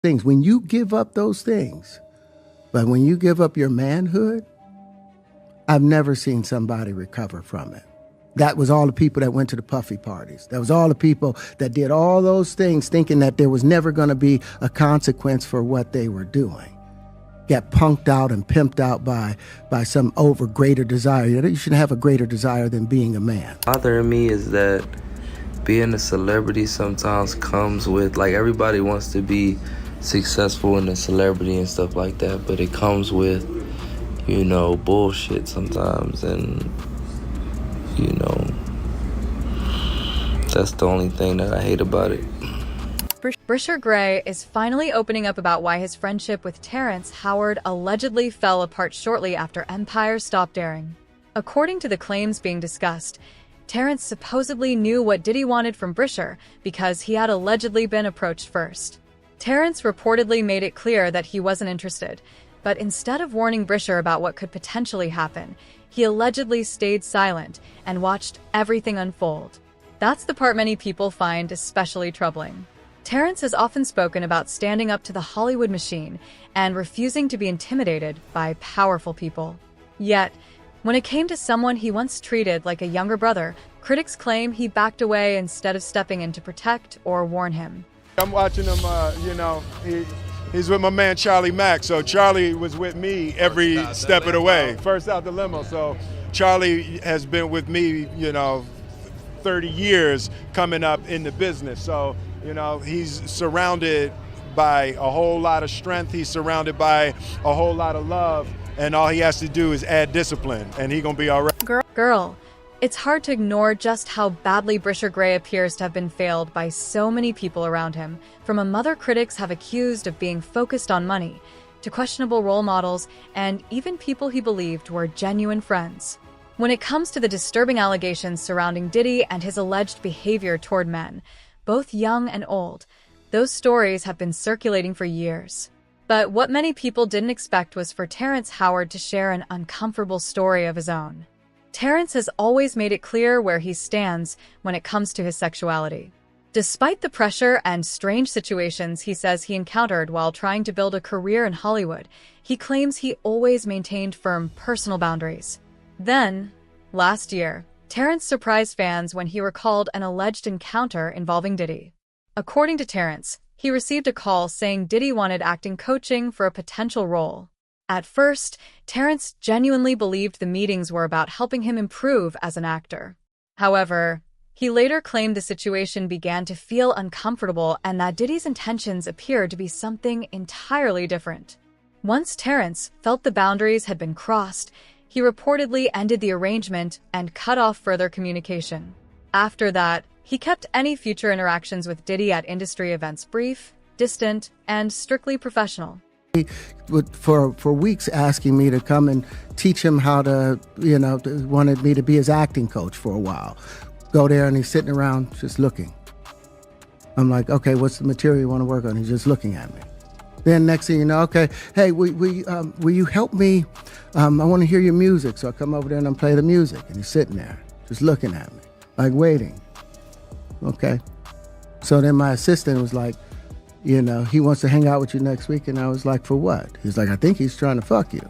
things. When you give up those things, but when you give up your manhood, I've never seen somebody recover from it. That was all the people that went to the puffy parties. That was all the people that did all those things thinking that there was never going to be a consequence for what they were doing. Got punked out and pimped out by some greater desire. You shouldn't have a greater desire than being a man. Bothering me is that being a celebrity sometimes comes with, like, everybody wants to be successful in a celebrity and stuff like that, but it comes with, you know, bullshit sometimes, and, you know, that's the only thing that I hate about it. Bryshere Gray is finally opening up about why his friendship with Terrence Howard allegedly fell apart shortly after Empire stopped airing. According to the claims being discussed, Terrence supposedly knew what Diddy wanted from Bryshere because he had allegedly been approached first. Terrence reportedly made it clear that he wasn't interested, but instead of warning Bryshere about what could potentially happen, he allegedly stayed silent and watched everything unfold. That's the part many people find especially troubling. Terrence has often spoken about standing up to the Hollywood machine and refusing to be intimidated by powerful people. Yet, when it came to someone he once treated like a younger brother, critics claim he backed away instead of stepping in to protect or warn him. I'm watching him, he's with my man Charlie Mack, so Charlie was with me every step of the way. First out the limo, so Charlie has been with me, 30 years coming up in the business. So, he's surrounded by a whole lot of strength. He's surrounded by a whole lot of love. And all he has to do is add discipline, and he's going to be all right. Girl, it's hard to ignore just how badly Bryshere Gray appears to have been failed by so many people around him, from a mother critics have accused of being focused on money, to questionable role models, and even people he believed were genuine friends. When it comes to the disturbing allegations surrounding Diddy and his alleged behavior toward men, both young and old, those stories have been circulating for years. But what many people didn't expect was for Terrence Howard to share an uncomfortable story of his own. Terrence has always made it clear where he stands when it comes to his sexuality. Despite the pressure and strange situations he says he encountered while trying to build a career in Hollywood, he claims he always maintained firm personal boundaries. Then, last year, Terrence surprised fans when he recalled an alleged encounter involving Diddy. According to Terrence, he received a call saying Diddy wanted acting coaching for a potential role. At first, Terrence genuinely believed the meetings were about helping him improve as an actor. However, he later claimed the situation began to feel uncomfortable and that Diddy's intentions appeared to be something entirely different. Once Terrence felt the boundaries had been crossed, he reportedly ended the arrangement and cut off further communication. After that, he kept any future interactions with Diddy at industry events brief, distant, and strictly professional. He would, for weeks, asking me to come and teach him how to, wanted me to be his acting coach for a while. Go there and he's sitting around just looking. I'm like, okay, what's the material you want to work on? He's just looking at me. Then next thing you know, okay, hey, will you help me? I want to hear your music. So I come over there and I play the music. And he's sitting there just looking at me, like waiting. Okay. So then my assistant was like, he wants to hang out with you next week. And I was like, for what? He's like, I think he's trying to fuck you.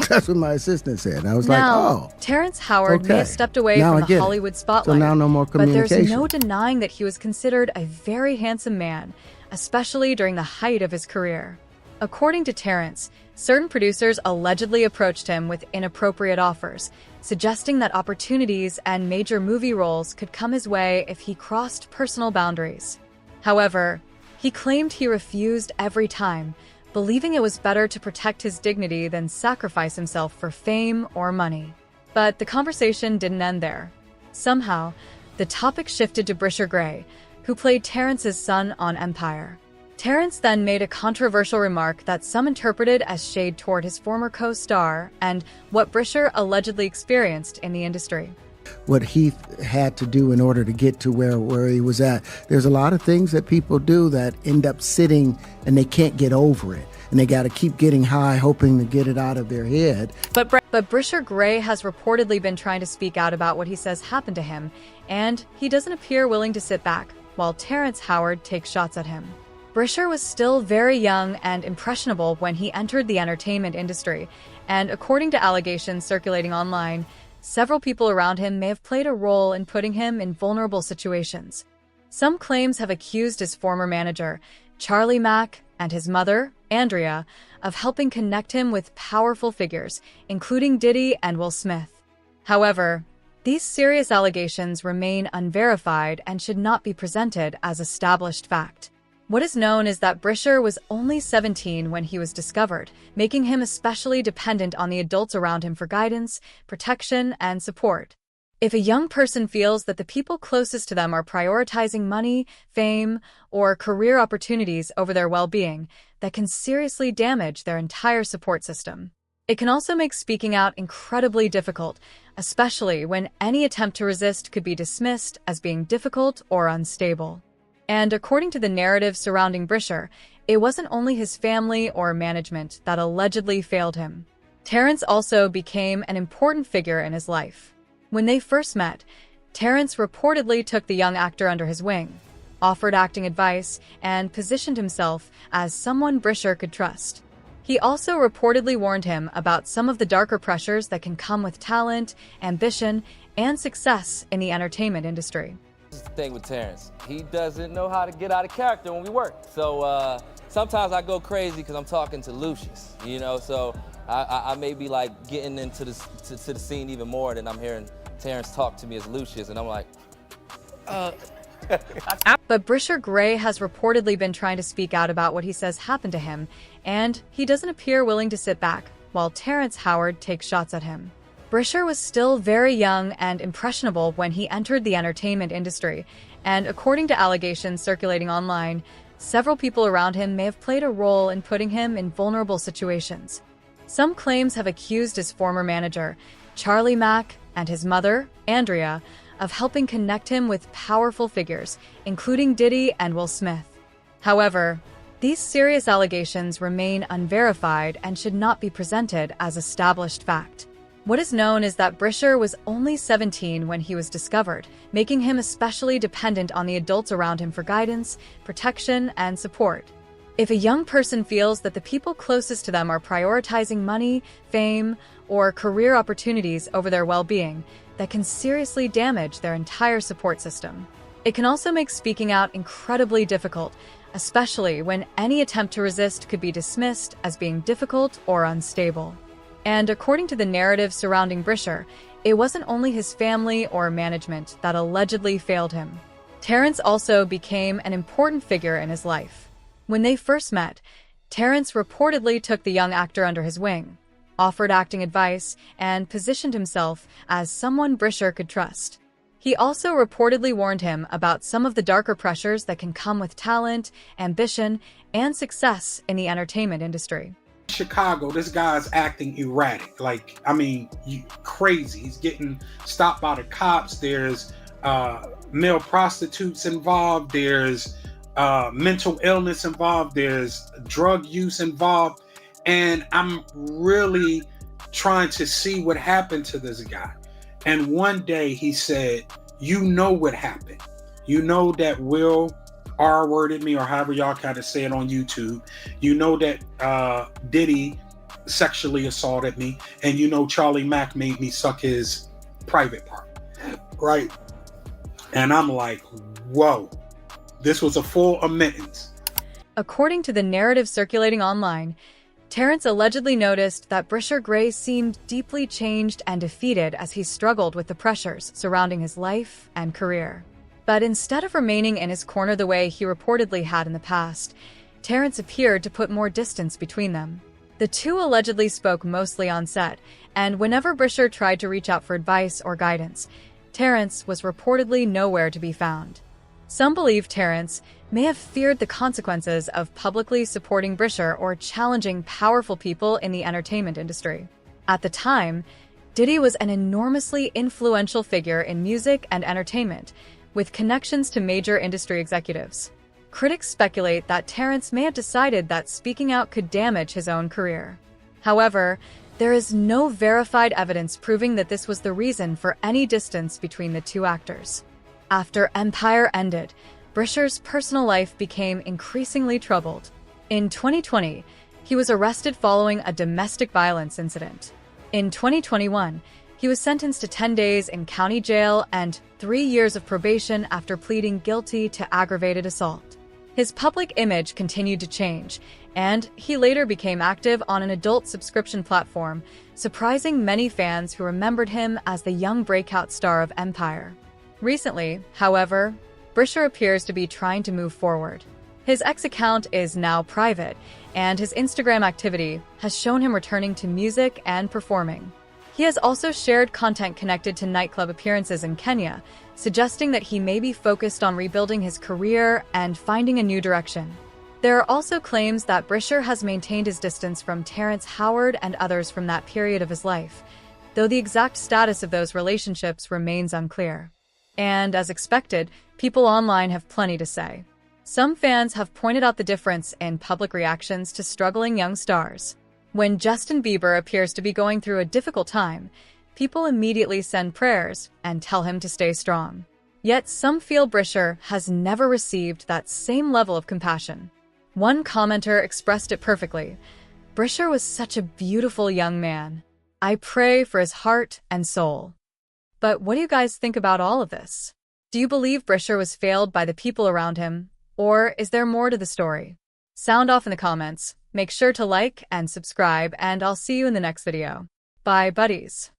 That's what my assistant said. I was like, oh. Terrence Howard may have stepped away now from the Hollywood spotlight. So now no more communication. But there's no denying that he was considered a very handsome man, especially during the height of his career. According to Terrence, certain producers allegedly approached him with inappropriate offers, suggesting that opportunities and major movie roles could come his way if he crossed personal boundaries. However, he claimed he refused every time, believing it was better to protect his dignity than sacrifice himself for fame or money. But the conversation didn't end there. Somehow, the topic shifted to Bryshere Gray, who played Terrence's son on Empire. Terrence then made a controversial remark that some interpreted as shade toward his former co-star and what Bryshere allegedly experienced in the industry. What he had to do in order to get to where he was at. There's a lot of things that people do that end up sitting and they can't get over it. And they got to keep getting high, hoping to get it out of their head. But Bryshere Gray has reportedly been trying to speak out about what he says happened to him, and he doesn't appear willing to sit back, while Terrence Howard takes shots at him. Bryshere was still very young and impressionable when he entered the entertainment industry, and according to allegations circulating online, several people around him may have played a role in putting him in vulnerable situations. Some claims have accused his former manager, Charlie Mack, and his mother, Andrea, of helping connect him with powerful figures, including Diddy and Will Smith. However, these serious allegations remain unverified and should not be presented as established fact. What is known is that Bryshere was only 17 when he was discovered, making him especially dependent on the adults around him for guidance, protection, and support. If a young person feels that the people closest to them are prioritizing money, fame, or career opportunities over their well-being, that can seriously damage their entire support system. It can also make speaking out incredibly difficult, especially when any attempt to resist could be dismissed as being difficult or unstable. And according to the narrative surrounding Bryshere, it wasn't only his family or management that allegedly failed him. Terrence also became an important figure in his life. When they first met, Terrence reportedly took the young actor under his wing, offered acting advice, and positioned himself as someone Bryshere could trust. He also reportedly warned him about some of the darker pressures that can come with talent, ambition, and success in the entertainment industry. This is the thing with Terrence. He doesn't know how to get out of character when we work. So sometimes I go crazy because I'm talking to Lucius, you know, so I may be like getting into the scene even more than I'm hearing Terrence talk to me as Lucius, and I'm like, But Bryshere Gray has reportedly been trying to speak out about what he says happened to him, and he doesn't appear willing to sit back while Terrence Howard takes shots at him. Bryshere was still very young and impressionable when he entered the entertainment industry, and according to allegations circulating online, several people around him may have played a role in putting him in vulnerable situations. Some claims have accused his former manager, Charlie Mack, and his mother, Andrea, of helping connect him with powerful figures, including Diddy and Will Smith. However, these serious allegations remain unverified and should not be presented as established fact. What is known is that Bryshere was only 17 when he was discovered, making him especially dependent on the adults around him for guidance, protection, and support. If a young person feels that the people closest to them are prioritizing money, fame, or career opportunities over their well-being, that can seriously damage their entire support system. It can also make speaking out incredibly difficult, especially when any attempt to resist could be dismissed as being difficult or unstable. And according to the narrative surrounding Bryshere, it wasn't only his family or management that allegedly failed him. Terrence also became an important figure in his life. When they first met, Terrence reportedly took the young actor under his wing, offered acting advice, and positioned himself as someone Bryshere could trust. He also reportedly warned him about some of the darker pressures that can come with talent, ambition, and success in the entertainment industry. Chicago, this guy's acting erratic. Like, I mean, crazy. He's getting stopped by the cops. There's male prostitutes involved. There's mental illness involved. There's drug use involved. And I'm really trying to see what happened to this guy. And one day he said, you know what happened. You know that Will R-worded me, or however y'all kind of say it on YouTube. You know that Diddy sexually assaulted me. And you know Charlie Mack made me suck his private part. Right? And I'm like, whoa. This was a full admittance. According to the narrative circulating online, Terrence allegedly noticed that Bryshere Gray seemed deeply changed and defeated as he struggled with the pressures surrounding his life and career. But instead of remaining in his corner the way he reportedly had in the past, Terrence appeared to put more distance between them. The two allegedly spoke mostly on set, and whenever Bryshere tried to reach out for advice or guidance, Terrence was reportedly nowhere to be found. Some believe Terrence may have feared the consequences of publicly supporting Bryshere or challenging powerful people in the entertainment industry. At the time, Diddy was an enormously influential figure in music and entertainment, with connections to major industry executives. Critics speculate that Terrence may have decided that speaking out could damage his own career. However, there is no verified evidence proving that this was the reason for any distance between the two actors. After Empire ended, Bryshere's personal life became increasingly troubled. In 2020, he was arrested following a domestic violence incident. In 2021, he was sentenced to 10 days in county jail and 3 years of probation after pleading guilty to aggravated assault. His public image continued to change, and he later became active on an adult subscription platform, surprising many fans who remembered him as the young breakout star of Empire. Recently, however, Bryshere appears to be trying to move forward. His X account is now private, and his Instagram activity has shown him returning to music and performing. He has also shared content connected to nightclub appearances in Kenya, suggesting that he may be focused on rebuilding his career and finding a new direction. There are also claims that Bryshere has maintained his distance from Terrence Howard and others from that period of his life, though the exact status of those relationships remains unclear. And as expected, people online have plenty to say. Some fans have pointed out the difference in public reactions to struggling young stars. When Justin Bieber appears to be going through a difficult time, people immediately send prayers and tell him to stay strong. Yet some feel Bryshere has never received that same level of compassion. One commenter expressed it perfectly. "Bryshere was such a beautiful young man. I pray for his heart and soul." But what do you guys think about all of this? Do you believe Bryshere was failed by the people around him, or is there more to the story? Sound off in the comments. Make sure to like and subscribe, and I'll see you in the next video. Bye, buddies.